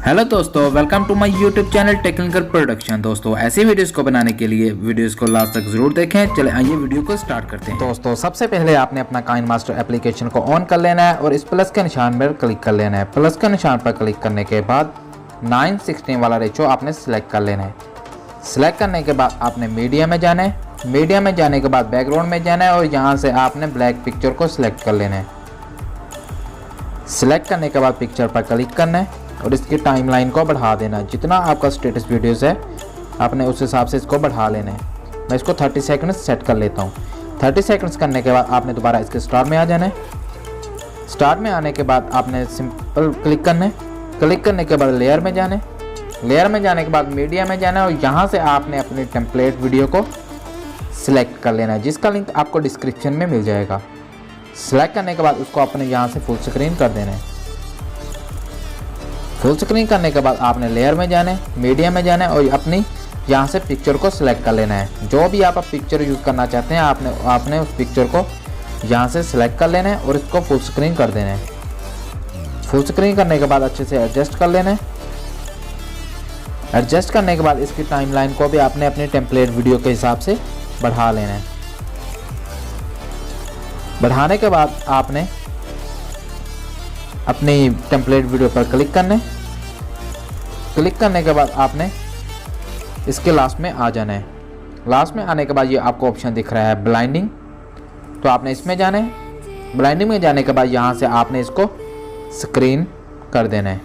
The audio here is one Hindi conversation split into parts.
हेलो दोस्तों, welcome to my YouTube channel technical production. दोस्तों ऐसी वीडियोस को बनाने के लिए वीडियोस को लास्ट तक जरूर देखें। चले आइए वीडियो को स्टार्ट करते हैं। दोस्तों सबसे पहले आपने अपना काइनमास्टर एप्लीकेशन को ऑन कर लेना है और इस प्लस के निशान पर क्लिक कर लेना है। प्लस के निशान पर क्लिक करने के बाद 9:16 वाला रेशो आपने सिलेक्ट कर लेना है। सिलेक्ट करने के बाद आपने मीडिया में जाना है। मीडिया में जाने के बाद बैकग्राउंड में जाना है और यहाँ से आपने ब्लैक पिक्चर को सिलेक्ट कर लेना है। सिलेक्ट करने के बाद पिक्चर पर क्लिक करना है और इसकी टाइमलाइन को बढ़ा देना है। जितना आपका स्टेटस वीडियोस है आपने उस हिसाब से इसको बढ़ा लेना है। मैं इसको 30 सेकंड्स सेट कर लेता हूँ। 30 सेकंड्स करने के बाद आपने दोबारा इसके स्टार्ट में आ जाना है। स्टार्ट में आने के बाद आपने सिंपल क्लिक करना है। क्लिक करने के बाद लेयर में जाना है। लेयर में जाने के बाद मीडिया में जाना है और यहाँ से आपने अपनी टेम्पलेट वीडियो को सिलेक्ट कर लेना है, जिसका लिंक आपको डिस्क्रिप्शन में मिल जाएगा। सिलेक्ट करने के बाद उसको अपने यहाँ से फुल स्क्रीन कर देना है। फुल स्क्रीन करने के बाद आपने लेयर में जाना है, मीडिया में जाना है और अपनी यहाँ से पिक्चर को सिलेक्ट कर लेना है। जो भी आप पिक्चर यूज़ करना चाहते हैं आपने उस पिक्चर को यहाँ से सिलेक्ट कर लेना है और इसको फुल स्क्रीन कर देना है। फुल स्क्रीन करने के बाद अच्छे से एडजस्ट कर लेना है। एडजस्ट करने के बाद इसकी टाइमलाइन को भी आपने अपने टेम्पलेट वीडियो के हिसाब से बढ़ा लेना है। बढ़ाने के बाद आपने अपनी टेम्पलेट वीडियो पर क्लिक करना है। क्लिक करने के बाद आपने इसके लास्ट में आ जाना है। लास्ट में आने के बाद ये आपको ऑप्शन दिख रहा है ब्लाइंडिंग, तो आपने इसमें जाना है। ब्लाइंडिंग में जाने के बाद यहाँ से आपने इसको स्क्रीन कर देना है।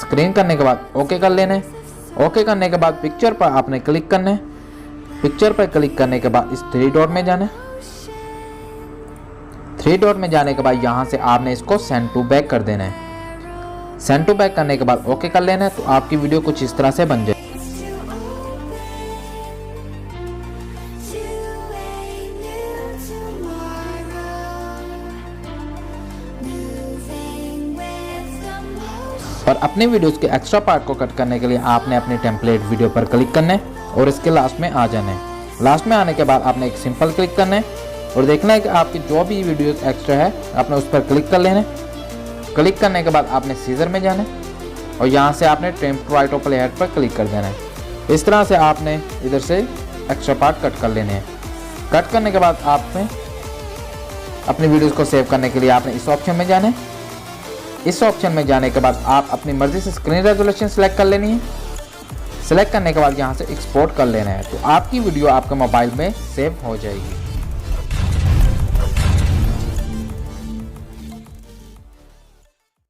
स्क्रीन करने के बाद ओके कर लेना है। ओके करने के बाद पिक्चर पर आपने क्लिक करना है। पिक्चर पर क्लिक करने के बाद इस 3 डॉट में जाना है। 3 डॉट में जाने के बाद यहाँ से आपने इसको सेंड टू बैक कर देना है। सेंड टू बैक करने के बाद ओके कर लेना है, तो आपकी वीडियो कुछ इस तरह से बन जाए। और अपने वीडियोस के एक्स्ट्रा पार्ट को कट करने के लिए आपने अपने टेम्पलेट वीडियो पर क्लिक करना है और इसके लास्ट में आ जाना है। लास्ट में आने के बाद आपने एक सिंपल क्लिक करना है और देखना है कि आपकी जो भी वीडियोस एक्स्ट्रा है आपने उस पर क्लिक कर लेना है। क्लिक करने के बाद आपने सीजर में जाना है और यहाँ से आपने trim to right of layer पर क्लिक कर देना है। इस तरह से आपने इधर से एक्स्ट्रा पार्ट कट कर लेने हैं। कट करने के बाद आपने अपनी वीडियोस को सेव करने के लिए आपने इस ऑप्शन में जाना है। इस ऑप्शन में जाने के बाद आप अपनी मर्जी से स्क्रीन रेजोल्यूशन सेलेक्ट कर लेनी है। सेलेक्ट करने के बाद यहाँ से एक्सपोर्ट कर लेना है, तो आपकी वीडियो आपके मोबाइल में सेव हो जाएगी।